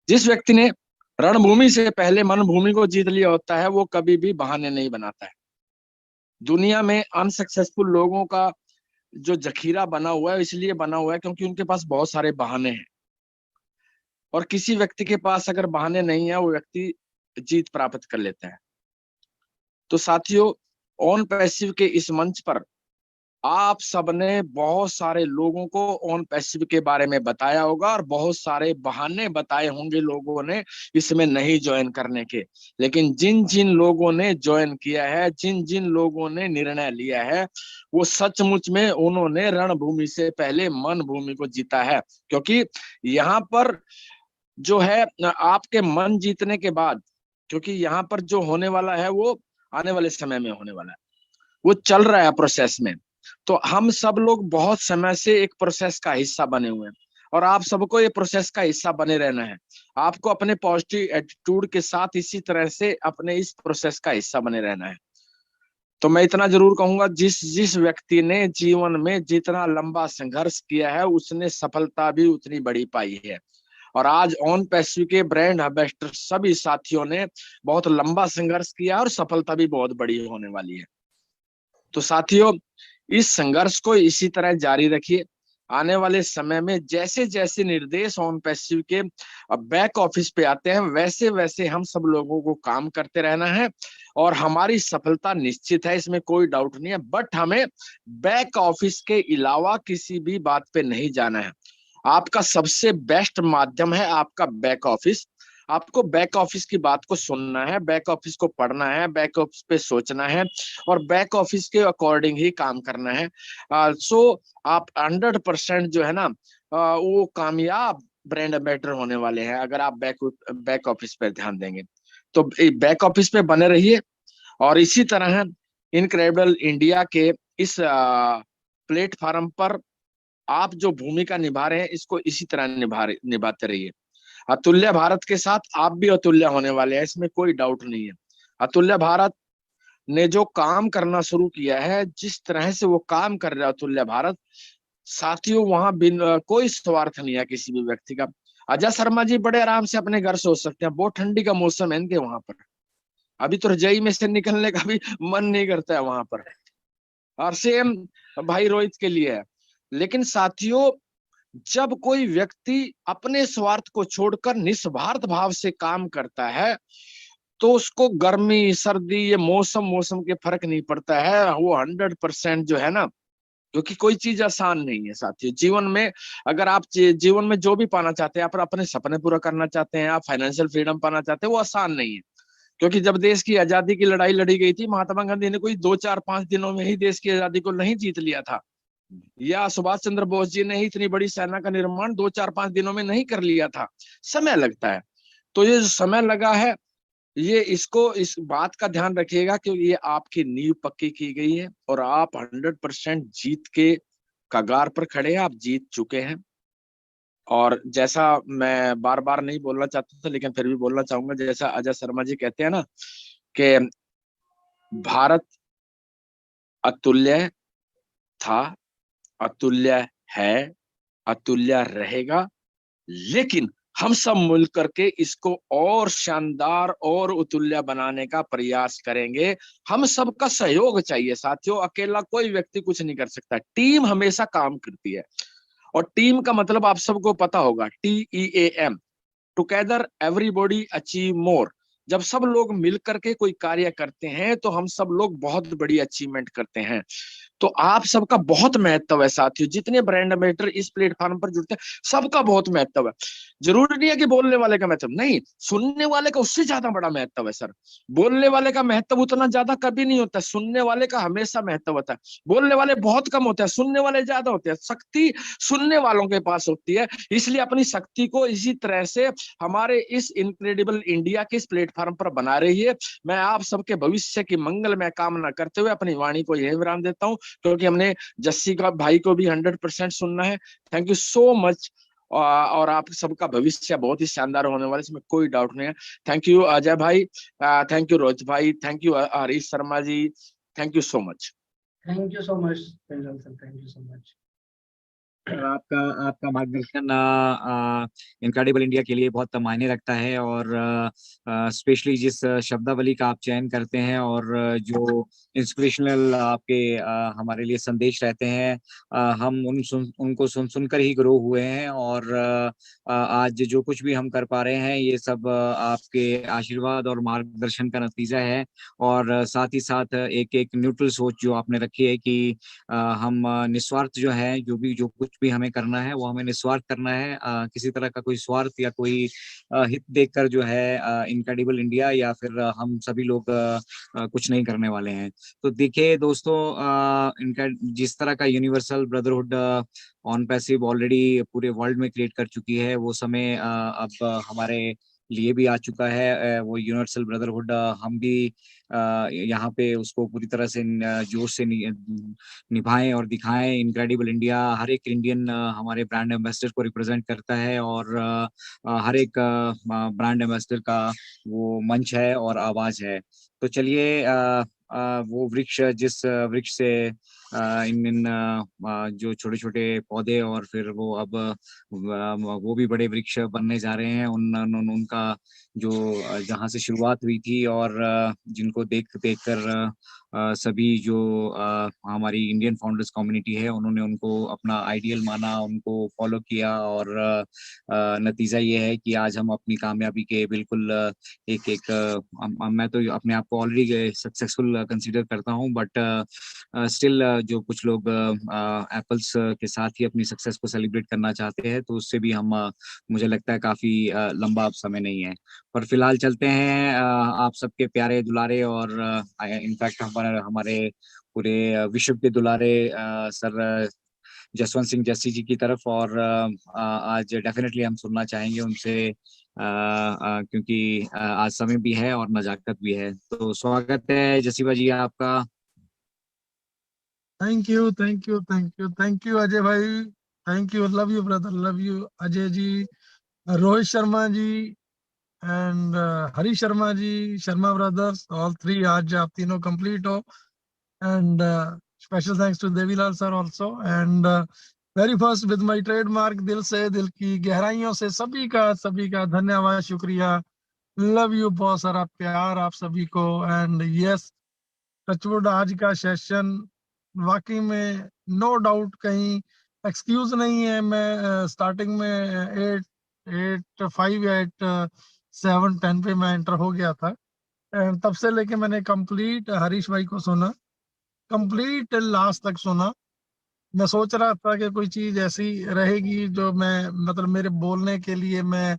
जिस व्यक्ति ने रणभूमि से पहले मनभूमि को जीत लिया होता है वो कभी भी बहाने नहीं बनाता है। दुनिया में अनसक्सेसफुल लोगों का जो जखीरा बना हुआ है इसलिए बना हुआ है क्योंकि उनके पास बहुत सारे बहाने हैं, और किसी व्यक्ति के पास अगर बहाने नहीं है वो व्यक्ति जीत प्राप्त कर लेता है। तो साथियों, ऑन पैसिव के इस मंच पर आप सबने बहुत सारे लोगों को ऑन पैसिव के बारे में बताया होगा और बहुत सारे बहाने बताए होंगे लोगों ने इसमें नहीं ज्वाइन करने के। लेकिन जिन जिन लोगों ने ज्वाइन किया है, जिन जिन लोगों ने निर्णय लिया है, वो सचमुच में उन्होंने रणभूमि से पहले मन भूमि को जीता है। क्योंकि यहाँ पर जो है आपके मन जीतने के बाद, क्योंकि यहाँ पर जो होने वाला है वो आने वाले समय में होने वाला है, वो चल रहा है प्रोसेस में। तो हम सब लोग बहुत समय से एक प्रोसेस का हिस्सा बने हुए हैं और आप सबको ये प्रोसेस का हिस्सा बने रहना है। आपको अपने पॉजिटिव एटीट्यूड के साथ इसी तरह से अपने इस प्रोसेस का हिस्सा बने रहना है। तो मैं इतना जरूर कहूंगा, जिस जिस व्यक्ति ने जीवन में जितना लंबा संघर्ष किया है उसने सफलता भी उतनी बड़ी पाई है। और आज ऑन पैसिव के ब्रांड एम्बेसडर सभी साथियों ने बहुत लंबा संघर्ष किया और सफलता भी बहुत बड़ी होने वाली है। तो साथियों, इस संघर्ष को इसी तरह जारी रखिए। आने वाले समय में जैसे जैसे निर्देश ऑन पैसिव के बैक ऑफिस पे आते हैं वैसे वैसे हम सब लोगों को काम करते रहना है और हमारी सफलता निश्चित है, इसमें कोई डाउट नहीं है। बट हमें बैक ऑफिस के अलावा किसी भी बात पे नहीं जाना है। आपका सबसे बेस्ट माध्यम है आपका बैक ऑफिस। आपको बैक ऑफिस की बात को सुनना है, बैक ऑफिस को पढ़ना है, बैक ऑफिस पे सोचना है और बैक ऑफिस के अकॉर्डिंग ही काम करना है। सो आप 100% जो है ना वो कामयाब ब्रांड एम्बेसडर होने वाले हैं अगर आप बैक ऑफिस पर ध्यान देंगे। तो बैक ऑफिस पे बने रहिए और इसी तरह इनक्रेडिबल इंडिया के इस प्लेटफॉर्म पर आप जो भूमिका निभा रहे हैं इसको इसी तरह निभाते रहिए। अतुल्य भारत के साथ आप भी अतुल्य होने वाले हैं, इसमें कोई डाउट नहीं है। अतुल्य भारत ने जो काम करना शुरू किया है, जिस तरह से वो काम कर रहा है अतुल्य भारत, साथियों वहां बिन कोई स्वार्थ नहीं है किसी भी व्यक्ति का। अजय शर्मा जी बड़े आराम से अपने घर सोच सकते हैं, बहुत ठंडी का मौसम है इनके वहां पर, अभी तो रजाई में से निकलने का भी मन नहीं करता है वहां पर। और सेम भाई रोहित के लिए है। लेकिन साथियों, जब कोई व्यक्ति अपने स्वार्थ को छोड़कर निस्वार्थ भाव से काम करता है तो उसको गर्मी सर्दी ये मौसम मौसम के फर्क नहीं पड़ता है, वो 100% जो है ना, क्योंकि कोई चीज आसान नहीं है साथियों जीवन में। अगर आप जीवन में जो भी पाना चाहते हैं, आप अपने सपने पूरा करना चाहते हैं, आप फाइनेंशियल फ्रीडम पाना चाहते हैं, वो आसान नहीं है। क्योंकि जब देश की आजादी की लड़ाई लड़ी गई थी, महात्मा गांधी ने कोई 2 4 5 दिनों में ही देश की आजादी को नहीं जीत लिया था, या सुभाष चंद्र बोस जी ने ही इतनी बड़ी सेना का निर्माण 2 4 5 दिनों में नहीं कर लिया था। समय लगता है। तो ये जो समय लगा है, ये इसको इस बात का ध्यान रखिएगा कि ये आपकी नींव पक्की की गई है और आप 100% जीत के कगार पर खड़े हैं, आप जीत चुके हैं। और जैसा मैं बार बार नहीं बोलना चाहता था लेकिन फिर भी बोलना चाहूंगा, जैसा अजय शर्मा जी कहते हैं ना कि भारत अतुल्य था, अतुल्य है, अतुल्य रहेगा, लेकिन हम सब मिल करके इसको और शानदार और अतुल्य बनाने का प्रयास करेंगे। हम सबका सहयोग चाहिए साथियों, अकेला कोई व्यक्ति कुछ नहीं कर सकता, टीम हमेशा काम करती है। और टीम का मतलब आप सबको पता होगा, TEAM, together everybody achieve more. जब सब लोग मिल करके कोई कार्य करते हैं तो हम सब लोग बहुत बड़ी अचीवमेंट करते हैं। तो आप सबका बहुत महत्व है साथियों, जितने ब्रांड एम्बेसडर इस प्लेटफॉर्म पर जुड़ते हैं सबका बहुत महत्व है। जरूरी नहीं है कि बोलने वाले का महत्व नहीं, सुनने वाले का उससे ज्यादा बड़ा महत्व है सर। बोलने वाले का महत्व उतना ज्यादा कभी नहीं होता, सुनने वाले का हमेशा महत्व होता है। बोलने वाले बहुत कम होते हैं, सुनने वाले ज्यादा होते हैं। शक्ति सुनने वालों के पास होती है, इसलिए अपनी शक्ति को इसी तरह से हमारे इस इनक्रेडिबल इंडिया के इस प्लेटफॉर्म पर बना रही है। मैं आप सबके भविष्य की मंगलमय कामना करते हुए अपनी वाणी को यही विराम देता हूं, क्योंकि हमने जस्सी का भाई को भी 100% सुनना है। Thank you so much. और आप सबका भविष्य बहुत ही शानदार होने वाला है, इसमें कोई डाउट नहीं है। थैंक यू अजय भाई, थैंक यू रोहित भाई, thank you Harish Sharma ji, thank you so much. Thank you so much sir, thank you so much. आपका आपका मार्गदर्शन इनक्रेडिबल इंडिया के लिए बहुत मायने रखता है, और स्पेशली जिस शब्दावली का आप चयन करते हैं और जो इंस्पिरेशनल आपके हमारे लिए संदेश रहते हैं, हम उनको सुन सुनकर ही ग्रो हुए हैं, और आज जो कुछ भी हम कर पा रहे हैं ये सब आपके आशीर्वाद और मार्गदर्शन का नतीजा है। और साथ ही साथ एक एक न्यूट्रल सोच जो आपने रखी है कि हम निस्वार्थ जो है, जो कुछ भी हमें करना है वो हमें निस्वार्थ करना है, किसी तरह का कोई स्वार्थ या कोई हित देखकर जो है इनक्रेडिबल इंडिया या फिर हम सभी लोग कुछ नहीं करने वाले हैं। तो देखिए दोस्तों, इनका जिस तरह का universal brotherhood on passive already पूरे वर्ल्ड में क्रिएट कर चुकी है, वो समय अब हमारे लिए भी आ चुका है। वो यूनिवर्सल ब्रदरहुड हम भी यहाँ पे उसको पूरी तरह से जोश से निभाएं और दिखाएं। इनक्रेडिबल इंडिया हर एक इंडियन हमारे ब्रांड एम्बेसडर को रिप्रेजेंट करता है, और हर एक ब्रांड एम्बेसडर का वो मंच है और आवाज है। तो चलिए, वो वृक्ष जिस वृक्ष से इन इन जो छोटे छोटे पौधे और फिर वो अब वो भी बड़े वृक्ष बनने जा रहे हैं, उनका जो जहाँ से शुरुआत हुई थी, और जिनको देख देख कर सभी जो हमारी इंडियन फाउंडर्स कम्युनिटी है उन्होंने उनको अपना आइडियल माना, उनको फॉलो किया, और नतीजा ये है कि आज हम अपनी कामयाबी के बिल्कुल एक एक मैं तो अपने आप को ऑलरेडी सक्सेसफुल कंसीडर करता हूँ, बट स्टिल जो कुछ लोग एप्पल्स के साथ ही अपनी सक्सेस को सेलिब्रेट करना चाहते हैं, तो उससे भी हम मुझे लगता है काफी लंबा अब समय नहीं है। पर फिलहाल चलते हैं आप सबके प्यारे दुलारे और इनफैक्ट हमारे हमारे पूरे विश्व के दुलारे सर जसवंत सिंह जस्सी जी की तरफ, और आज डेफिनेटली हम सुनना चाहेंगे उनसे, क्योंकि आज समय भी है और नजाकत भी है। तो स्वागत है जसीबा जी आपका। Thank you, thank you, thank you, thank you Ajay भाई। Thank you, love you brother, love you Ajay ji, Rohit Sharma ji, and Harish Sharma ji, Sharma brothers, all three. आज आप तीनों कंप्लीट हो। And special thanks to Devilal sir also. And very first with my trademark, दिल से, दिल की गहराइयों से सभी का धन्यवाद, शुक्रिया। लव यू बहुत सारा प्यार आप सभी को। एंड यस, टचवुड आज का सेशन वाकई में नो डाउट कहीं एक्सक्यूज नहीं है। मैं स्टार्टिंग में 8, 8, 5 या 8, 7, 10 पे मैं एंटर हो गया था। एंड तब से लेके मैंने कंप्लीट हरीश भाई को सुना, कंप्लीट लास्ट तक सुना। मैं सोच रहा था कि कोई चीज ऐसी रहेगी जो मैं, मतलब मेरे बोलने के लिए मैं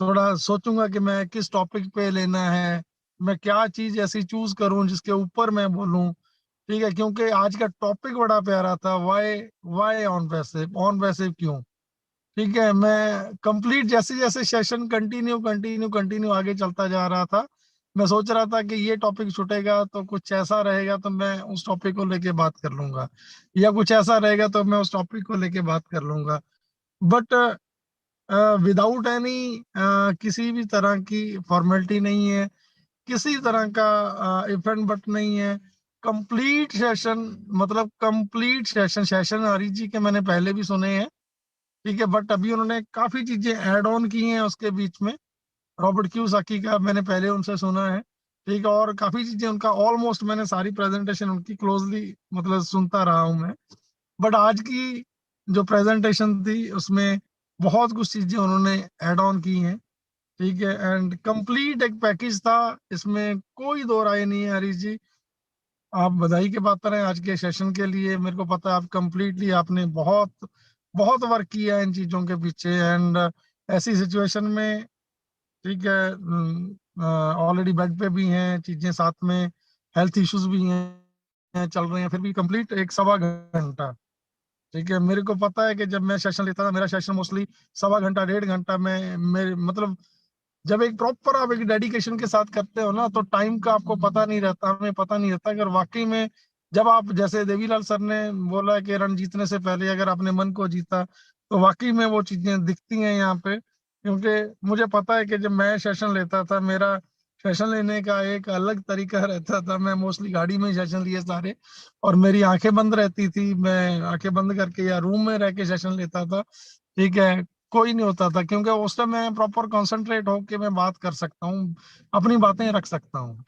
थोड़ा सोचूंगा कि मैं किस टॉपिक पे लेना है, मैं क्या चीज ऐसी चूज करूं जिसके ऊपर मैं बोलूं। ठीक है, क्योंकि आज का टॉपिक बड़ा प्यारा था, why on passive, on passive क्यों। ठीक है, मैं कंप्लीट जैसे जैसे सेशन कंटिन्यू कंटिन्यू कंटिन्यू आगे चलता जा रहा था, मैं सोच रहा था कि ये टॉपिक छूटेगा तो कुछ ऐसा रहेगा तो मैं उस टॉपिक को लेके बात कर लूंगा, या कुछ ऐसा रहेगा तो मैं उस टॉपिक को लेके बात कर लूंगा। बट विदाउट एनी किसी भी तरह की फॉर्मेलिटी नहीं है, किसी तरह का इफेंट बट नहीं है। कंप्लीट सेशन, मतलब कंप्लीट सेशन, हरी जी के मैंने पहले भी सुने हैं। ठीक है, बट अभी उन्होंने काफी चीजें ऐड ऑन की हैं उसके बीच में। रॉबर्ट क्यूसाकी का मैंने पहले उनसे सुना है। ठीक है, और काफी चीजें उनका ऑलमोस्ट मैंने सारी प्रेजेंटेशन उनकी क्लोजली मतलब सुनता रहा हूं मैं। बट आज की जो प्रेजेंटेशन थी उसमें बहुत कुछ चीजें उन्होंने ऐड ऑन की हैं। ठीक है, एंड कंप्लीट एक पैकेज था, इसमें कोई दो राय नहीं है। हरीश जी, आप बधाई के पात्र हैं आज के सेशन के लिए। मेरे को पता है आप कंप्लीटली आपने बहुत बहुत वर्क किया है इन चीजों के पीछे। एंड ऐसी सिचुएशन में, ठीक है, ऑलरेडी बेड पे भी हैं, चीजें साथ में, हेल्थ इश्यूज भी हैं चल रहे हैं, फिर भी कंप्लीट एक 1.25 घंटा। ठीक है, मेरे को पता है कि जब मैं सेशन लेता था, मेरा सेशन मोस्टली 1.25 घंटा 1.5 घंटा में मेरे मतलब, जब एक प्रॉपर आप एक डेडिकेशन के साथ करते हो ना, तो टाइम का आपको पता नहीं रहता, हमें पता नहीं रहता। अगर वाकई में जब आप, जैसे देवीलाल सर ने बोला कि रन जीतने से पहले अगर आपने मन को जीता, तो वाकई में वो चीजें दिखती हैं यहाँ पे। क्योंकि मुझे पता है कि जब मैं सेशन लेता था, मेरा सेशन लेने का एक अलग तरीका रहता था। मैं मोस्टली गाड़ी में ही सेशन लिए सारे, और मेरी आंखें बंद रहती थी, मैं आंखें बंद करके या रूम में रह के सेशन लेता था। ठीक है, कोई नहीं होता था, क्योंकि उस टाइम मैं प्रॉपर कंसंट्रेट होके मैं बात कर सकता हूँ, अपनी बातें रख सकता हूँ।